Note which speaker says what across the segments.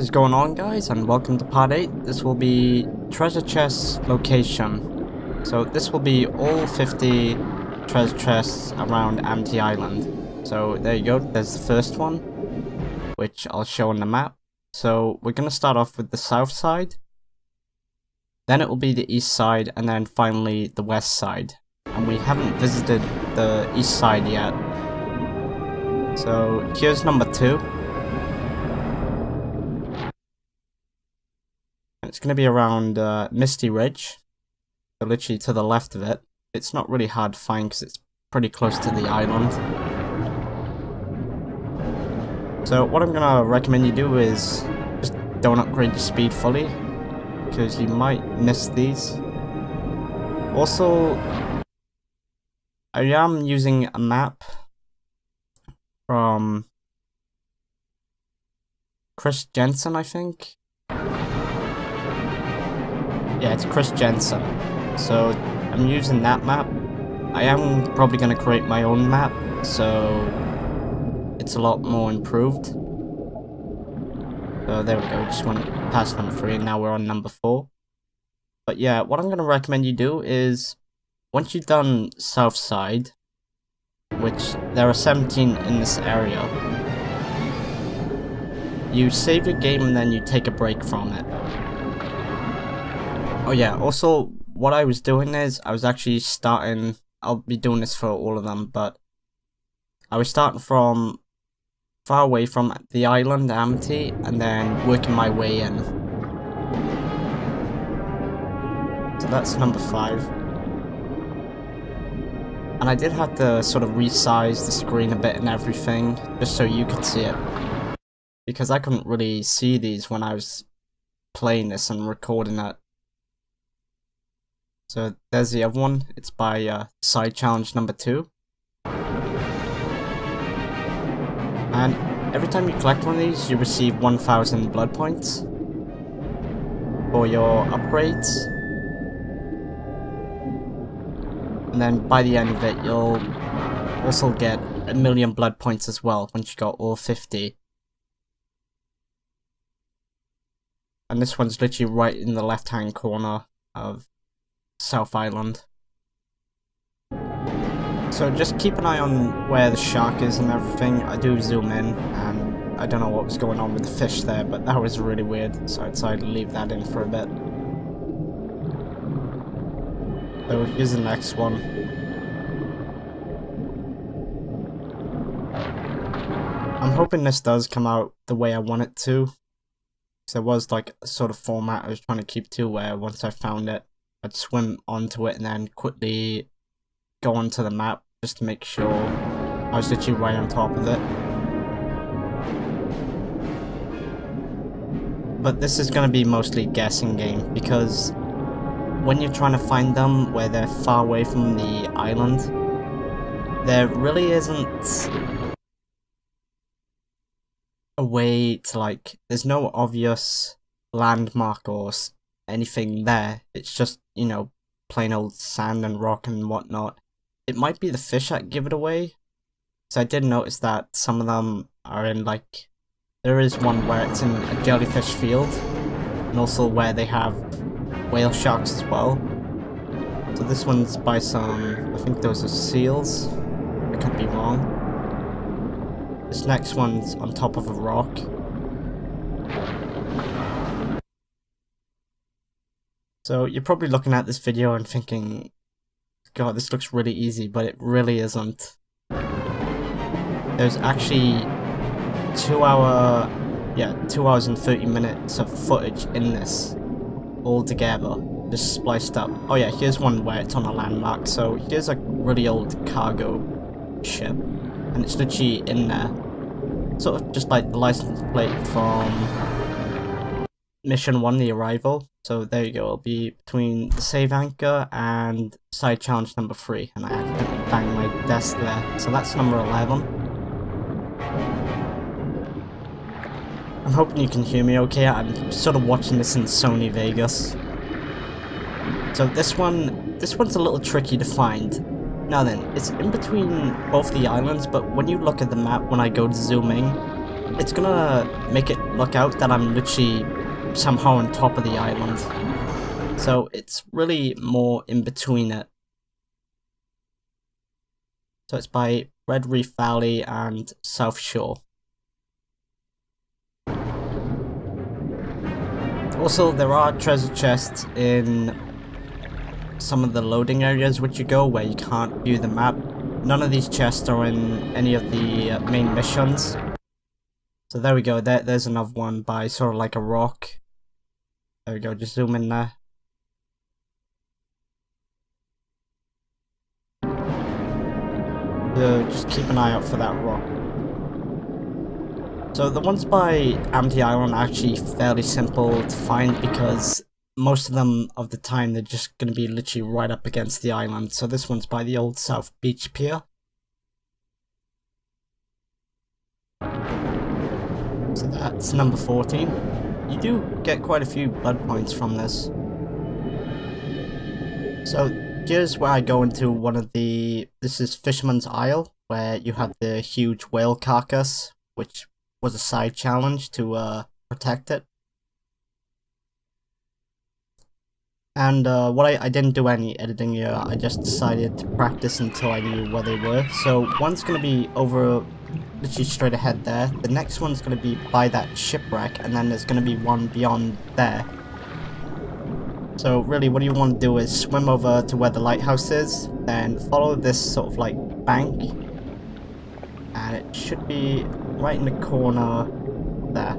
Speaker 1: is going on, guys, and welcome to part 8. This will be treasure chest location. So this will be all 50 treasure chests around Amity Island. So there you go, there's the first one, which I'll show on the map. So we're going to start off with the south side, then it will be the east side, and then finally the west side. And we haven't visited the east side yet. So here's number 2. It's going to be around Misty Ridge, so literally to the left of it. It's not really hard to find because it's pretty close to the island. So what I'm going to recommend you do is just don't upgrade your speed fully, because you might miss these. Also, I am using a map from Chris Jensen, I think. Yeah, it's Chris Jensen. So I'm using that map. I am probably going to create my own map, so it's a lot more improved. So there we go, we just went past number 3 and now we're on number 4. But yeah, what I'm going to recommend you do is, once you've done south side, which there are 17 in this area, you save your game and then you take a break from it. Oh yeah, also what I was doing is, I was actually starting, I'll be doing this for all of them, but I was starting from far away from the island, Amity, and then working my way in. So that's number 5. And I did have to sort of resize the screen a bit and everything, just so you could see it. Because I couldn't really see these when I was playing this and recording it. So there's the other one, it's by side challenge number 2. And every time you collect one of these, you receive 1000 blood points for your upgrades. And then by the end of it, you'll also get 1,000,000 blood points as well, once you got all 50. And this one's literally right in the left hand corner of South Island. So just keep an eye on where the shark is and everything. I do zoom in, and I don't know what was going on with the fish there, but that was really weird, so I decided to leave that in for a bit. So here's the next one. I'm hoping this does come out the way I want it to. So there was like a sort of format I was trying to keep to, where once I found it, I'd swim onto it and then quickly go onto the map just to make sure I was literally right on top of it. But this is going to be mostly guessing game, because when you're trying to find them where they're far away from the island, there really isn't a way to, like, there's no obvious landmark or anything there. It's just, you know, plain old sand and rock and whatnot. It might be the fish that give it away. So I did notice that some of them are in, like, there is one where it's in a jellyfish field, and also where they have whale sharks as well. So this one's by some, I think those are seals. I could be wrong. This next one's on top of a rock. So you're probably looking at this video and thinking, God, this looks really easy, but it really isn't. There's actually 2 hours and 30 minutes of footage in this all together, just spliced up. Oh yeah, here's one where it's on a landmark. So here's a really old cargo ship, and it's literally in there. Sort of just like the license plate from Mission 1, the arrival. So there you go, it'll be between the save anchor and side challenge number 3, and I accidentally banged my desk there. So that's number 11. I'm hoping you can hear me okay. I'm sort of watching this in Sony Vegas. So this one's a little tricky to find. Now then, it's in between both the islands, but when you look at the map, when I go to zoom in, it's gonna make it look out that I'm literally somehow on top of the island. So it's really more in between it. So it's by Red Reef Valley and South Shore. Also, there are treasure chests in some of the loading areas which you go where you can't view the map. None of these chests are in any of the main missions. So there we go, there's another one by sort of like a rock. There we go, just zoom in there. So just keep an eye out for that rock. So the ones by Amity Island are actually fairly simple to find because most of them of the time they're just going to be literally right up against the island. So this one's by the old South Beach Pier. So that's number 14. You do get quite a few blood points from this. So here's where I go into one of the... This is Fisherman's Isle, where you have the huge whale carcass, which was a side challenge to protect it. And what I didn't do any editing here, I just decided to practice until I knew where they were. So one's going to be over, literally straight ahead there. The next one's going to be by that shipwreck, and then there's going to be one beyond there. So really what you want to do is swim over to where the lighthouse is, then follow this sort of like bank. And it should be right in the corner there.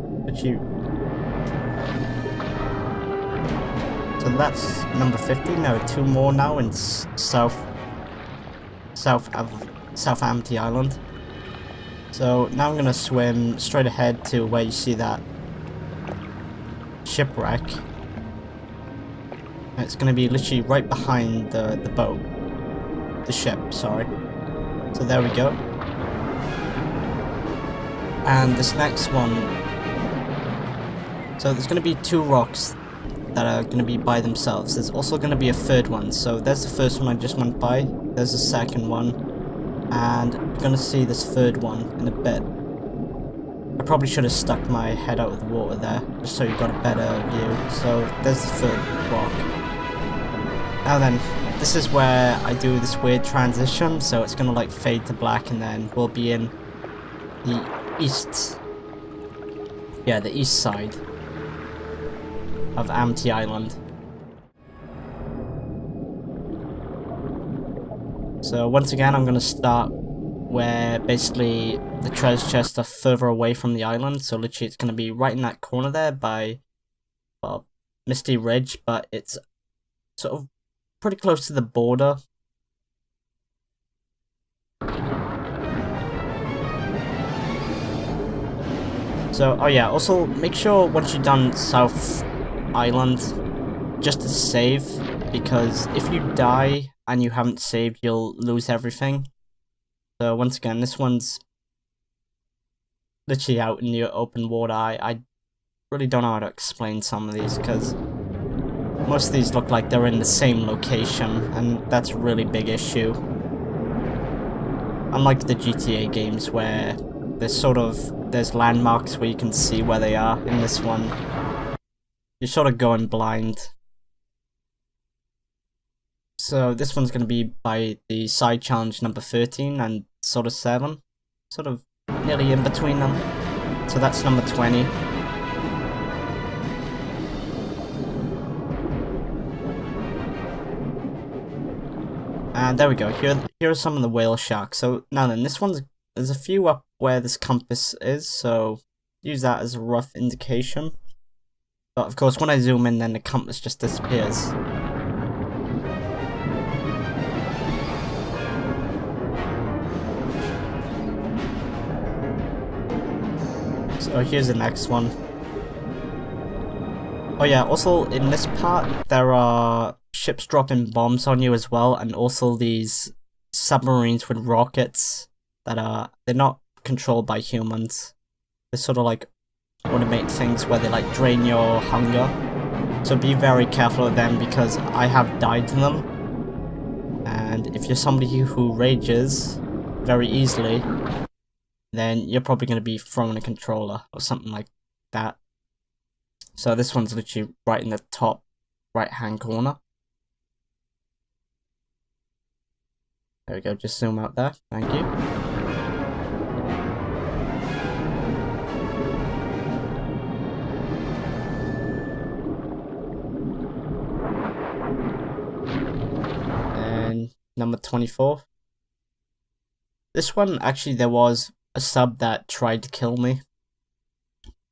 Speaker 1: So that's number 15. There are 2 more now in South Amity Island. So now I'm gonna swim straight ahead to where you see that shipwreck. And it's gonna be literally right behind the boat, the ship. Sorry. So there we go. And this next one. So there's gonna be 2 rocks that are going to be by themselves. There's also going to be a third one. So there's the first one I just went by. There's the second one. And you're going to see this third one in a bit. I probably should have stuck my head out of the water there, just so you got a better view. So there's the third rock. Now then, this is where I do this weird transition. So it's going to like fade to black and then we'll be in the east. Yeah, the east side of Amity Island. So once again I'm going to start where basically the treasure chests are further away from the island, so literally it's going to be right in that corner there by, well, Misty Ridge, but it's sort of pretty close to the border. So, oh yeah, also make sure once you're done South Island just to save, because if you die and you haven't saved you'll lose everything. So once again, this one's literally out in the open water. I really don't know how to explain some of these because most of these look like they're in the same location, and that's a really big issue. Unlike the GTA games where there's landmarks where you can see where they are. In this one you're sort of going blind. So this one's going to be by the side challenge number 13 and sort of 7. Sort of nearly in between them. So that's number 20. And there we go. Here are some of the whale sharks. So now then, there's a few up where this compass is, so use that as a rough indication. But of course, when I zoom in, then the compass just disappears. So here's the next one. Oh yeah, also in this part, there are ships dropping bombs on you as well, and also these submarines with rockets that they're not controlled by humans. They're sort of like automate things where they like drain your hunger. So be very careful of them because I have died to them. And if you're somebody who rages very easily, then you're probably going to be throwing a controller or something like that. So this one's literally right in the top right hand corner. There we go, just zoom out there, thank you. And number 24. This one, actually, there was a sub that tried to kill me,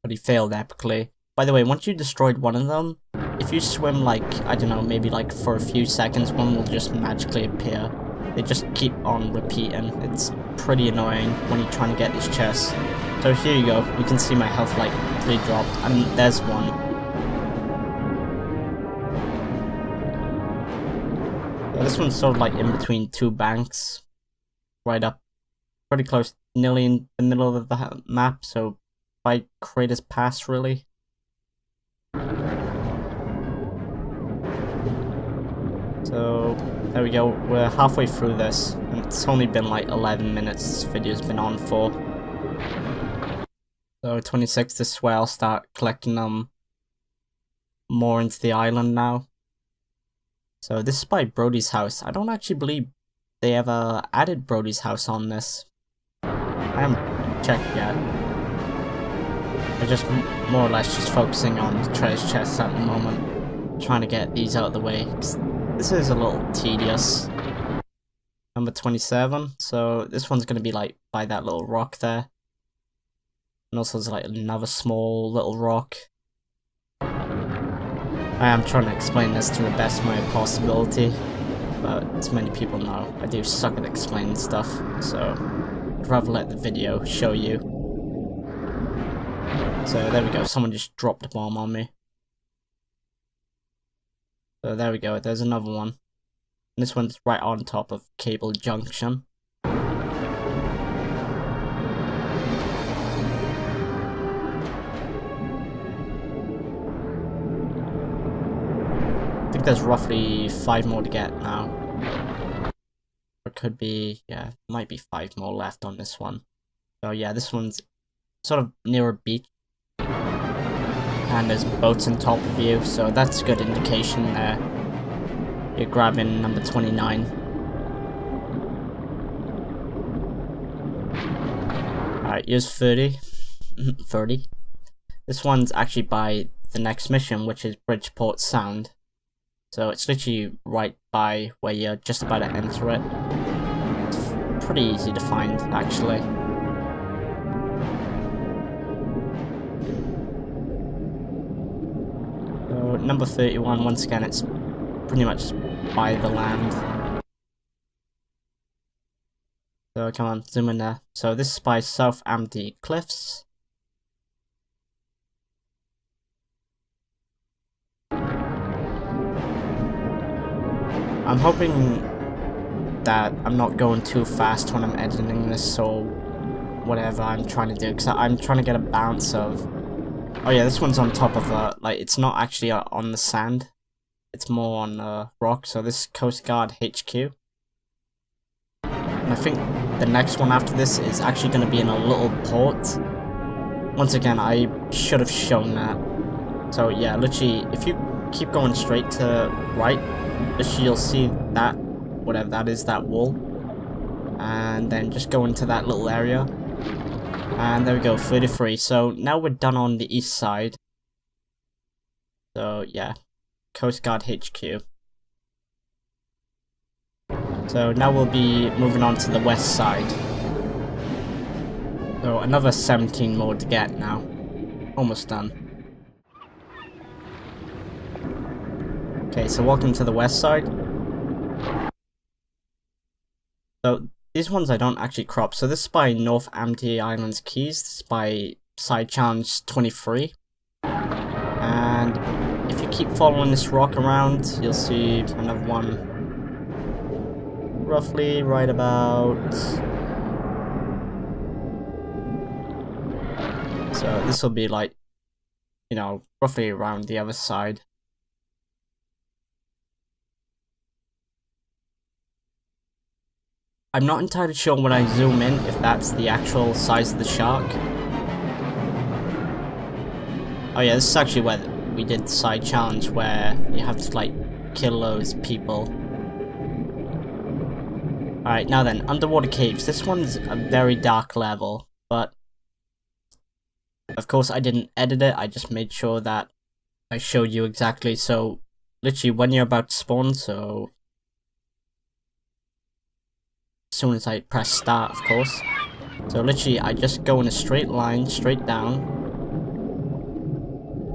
Speaker 1: but he failed epically. By the way, once you destroyed one of them, if you swim like, I don't know, maybe like for a few seconds, one will just magically appear. They just keep on repeating. It's pretty annoying when you're trying to get these chests. So here you go, you can see my health like 3 dropped, and there's one. Yeah, this one's sort of like in between 2 banks, right up, pretty close, nearly in the middle of the map, so by Creator's Pass, really. So, there we go, we're halfway through this, and it's only been like 11 minutes this video's been on for. So 26, this is where I'll start collecting them more into the island now. So this is by Brody's house. I don't actually believe they ever added Brody's house on this. I haven't checked yet. I'm just more or less just focusing on treasure chests at the moment. Trying to get these out of the way. This is a little tedious. Number 27. So this one's going to be like by that little rock there. And also there's like another small little rock. I am trying to explain this to the best of my possibility, but as many people know, I do suck at explaining stuff, so I'd rather let the video show you. So there we go, someone just dropped a bomb on me. So there we go, there's another one. And this one's right on top of Cable Junction. I think there's roughly 5 more to get now. Or it could be, yeah, might be 5 more left on this one. So yeah, this one's sort of near a beach. And there's boats on top of you, so that's a good indication there. You're grabbing number 29. Alright, here's 30. 30. This one's actually by the next mission, which is Bridgeport Sound. So it's literally right by where you're just about to enter it. It's pretty easy to find, actually. So number 31, once again, it's pretty much by the land. So come on, zoom in there. So this is by South Amity Cliffs. I'm hoping that I'm not going too fast when I'm editing this, or whatever I'm trying to do, because I'm trying to get a balance of... Oh yeah, this one's on top of like, it's not actually on the sand, it's more on rock, so this is Coast Guard HQ. And I think the next one after this is actually going to be in a little port. Once again, I should have shown that. So yeah, literally, if you keep going straight to right, you'll see that, whatever that is, that wall, and then just go into that little area, and there we go, 33. So now we're done on the east side. So yeah, Coast Guard HQ. So now we'll be moving on to the west side. So another 17 more to get now. Almost done. Okay, so welcome to the west side. So these ones I don't actually crop. So this is by North Amity Islands Keys. This is by Side Challenge 23. And if you keep following this rock around, you'll see another one. Roughly right about... So this will be like, you know, roughly around the other side. I'm not entirely sure when I zoom in if that's the actual size of the shark. Oh yeah, this is actually where we did the side challenge where you have to like kill those people. Alright, now then, underwater caves. This one's a very dark level, but of course I didn't edit it, I just made sure that I showed you exactly. So literally when you're about to spawn, so as soon as I press start, of course. So literally I just go in a straight line, straight down.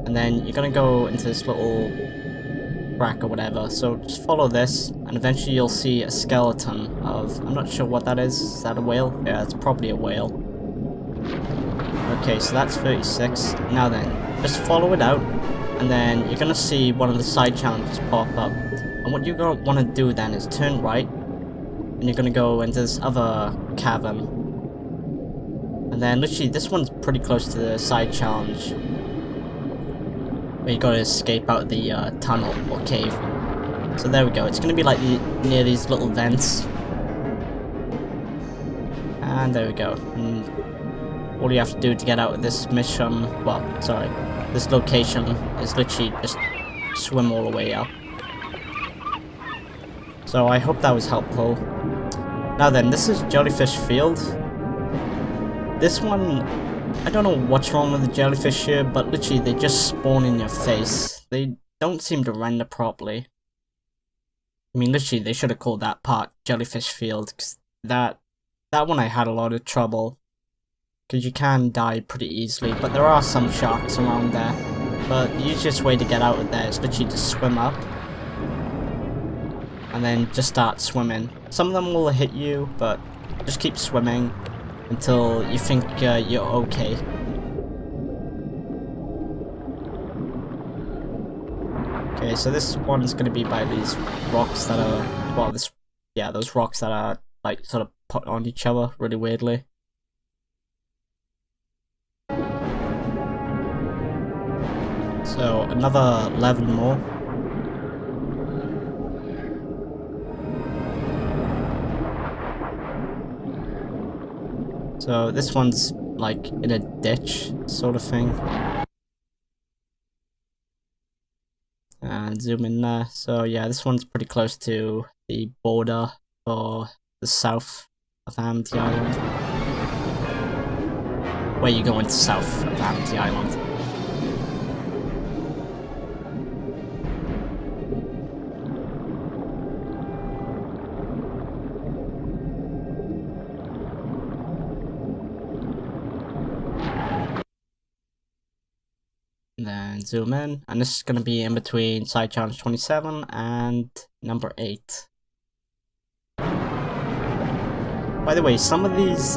Speaker 1: And then you're gonna go into this little crack or whatever. So just follow this, and eventually you'll see a skeleton of, I'm not sure what that is. Is that a whale? Yeah, it's probably a whale. Okay, so that's 36. Now then, just follow it out, and then you're gonna see one of the side challenges pop up. And what you're gonna want to do then is turn right, and you're gonna go into this other cavern. And then literally this one's pretty close to the side challenge, where you gotta escape out of the tunnel or cave. So there we go, it's gonna be like near these little vents. And there we go. And all you have to do to get out of this mission, well, sorry, this location is literally just swim all the way up. So I hope that was helpful. Now then, this is Jellyfish Field. This one, I don't know what's wrong with the jellyfish here, but literally they just spawn in your face. They don't seem to render properly. I mean, literally they should have called that part Jellyfish Field, because that one I had a lot of trouble. Because you can die pretty easily, but there are some sharks around there. But the easiest way to get out of there is literally just swim up. And then just start swimming. Some of them will hit you, but just keep swimming until you think you're okay. Okay, so this one's gonna be by these rocks that are, well, those rocks that are like sort of put on each other really weirdly. So another 11 more. So this one's like in a ditch sort of thing. And zoom in there. So yeah, this one's pretty close to the border for the south of Amity Island. Where you go into south of Amity Island. Then zoom in, and this is going to be in between side challenge 27 and number 8. By the way, some of these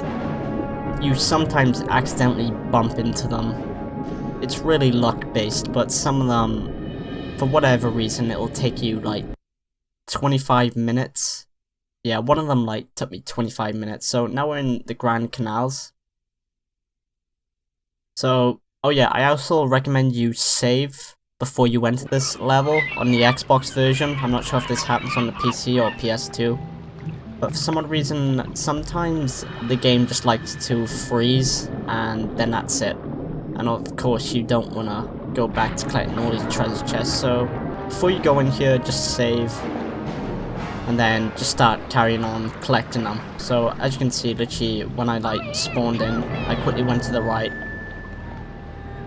Speaker 1: you sometimes accidentally bump into them. It's really luck based, but some of them, for whatever reason, it'll take you like 25 minutes. Yeah, one of them like took me 25 minutes. So now we're in the Grand Canals. So oh yeah, I also recommend you save before you enter this level on the Xbox version. I'm not sure if this happens on the PC or PS2. But for some odd reason, sometimes the game just likes to freeze, and then that's it. And of course, you don't want to go back to collecting all these treasure chests. So before you go in here, just save. And then just start carrying on collecting them. So as you can see, literally, when I like spawned in, I quickly went to the right.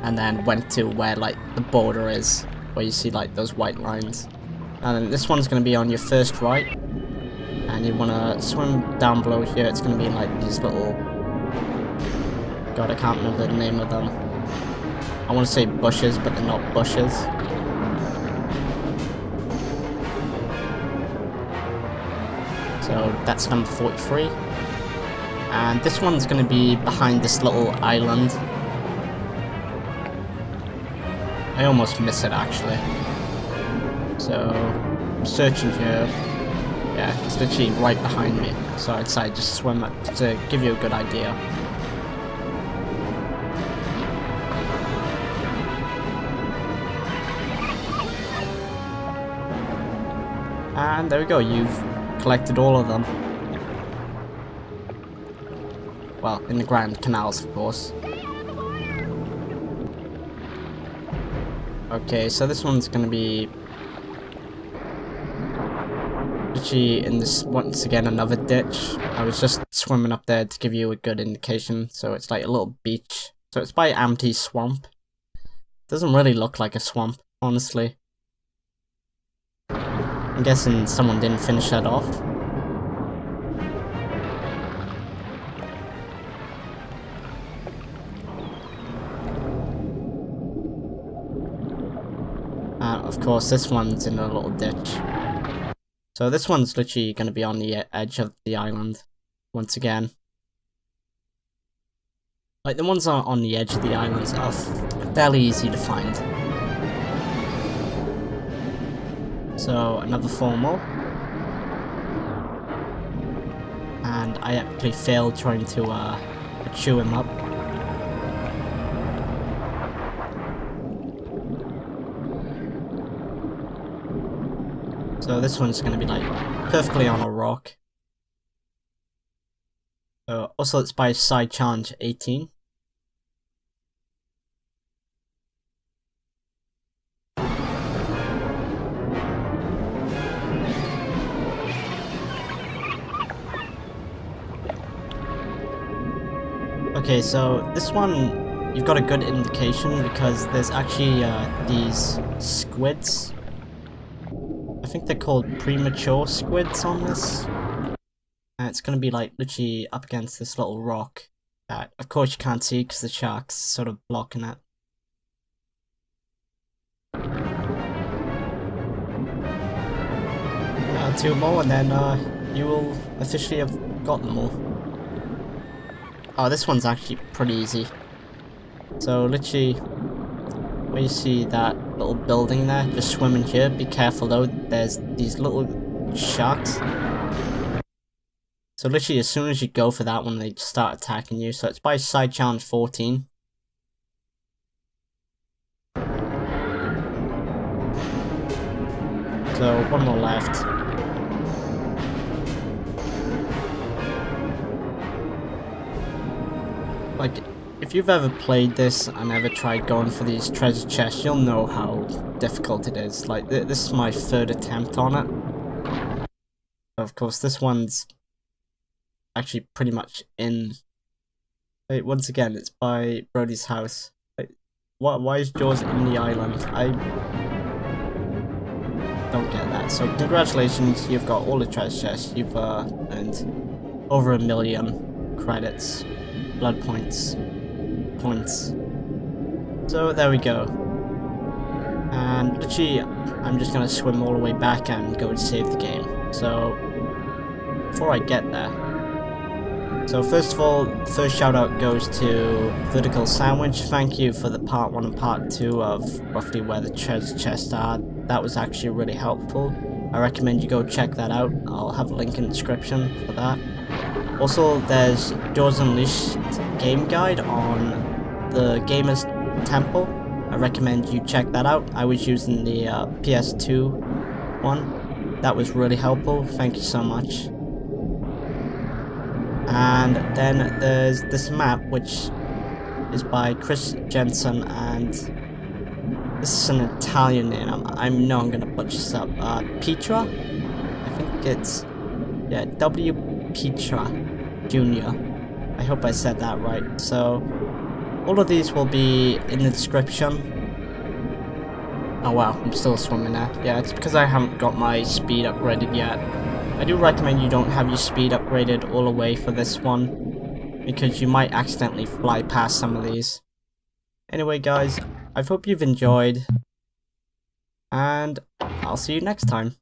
Speaker 1: And then went to where like the border is, where you see like those white lines. And then this one's going to be on your first right, and you want to swim down below here. It's going to be like these little, god, I can't remember the name of them. I want to say bushes, but they're not bushes. So that's number 43, and this one's going to be behind this little island. I almost miss it actually. So I'm searching here. Yeah, it's literally right behind me. So I'd say just swim up to give you a good idea. And there we go, you've collected all of them. well, in the Grand Canals, of course. Okay, so this one's gonna be literally in this, once again, another ditch. I was just swimming up there to give you a good indication. So it's like a little beach. So it's by Empty Swamp. Doesn't really look like a swamp, honestly. I'm guessing someone didn't finish that off. Of course, this one's in a little ditch. So this one's literally going to be on the edge of the island, once again. Like, the ones on the edge of the islands are fairly easy to find. So, another 4 more. And I actually failed trying to chew him up. So this one's going to be like perfectly on a rock. So also it's by Side Challenge 18. Okay, so this one you've got a good indication because there's actually these squids. I think they're called premature squids on this. And it's going to be like literally up against this little rock that of course you can't see because the shark's sort of blocking it. Now 2 more and then you will officially have got them all. Oh, this one's actually pretty easy. So literally, where you see that little building there, just swim in here. Be careful though, there's these little sharks. So literally, as soon as you go for that one, they just start attacking you. So it's by Side Challenge 14. So 1 more left. Like, if you've ever played this and ever tried going for these treasure chests, you'll know how difficult it is. Like, this is my 3rd attempt on it. Of course, this one's actually pretty much in. Wait, once again, it's by Brody's house. Wait, why is Jaws in the island? I don't get that. So congratulations, you've got all the treasure chests. You've earned over 1 million credits, blood points. So there we go. And literally, I'm just gonna swim all the way back and go and save the game. So before I get there. So first of all, first shout out goes to Vertical Sandwich. Thank you for the part 1 and part 2 of roughly where the treasure chests are. That was actually really helpful. I recommend you go check that out. I'll have a link in the description for that. Also, there's Jaws Unleashed game guide on the Gamer's Temple. I recommend you check that out. I was using the PS2 one. That was really helpful. Thank you so much. And then there's this map, which is by Chris Jensen, and this is an Italian name. I know I'm gonna butcher this up. Petra? I think it's, yeah, W. Petra Jr. I hope I said that right. So all of these will be in the description. Oh wow, I'm still swimming there. Yeah, it's because I haven't got my speed upgraded yet. I do recommend you don't have your speed upgraded all the way for this one, because you might accidentally fly past some of these. Anyway guys, I hope you've enjoyed, and I'll see you next time.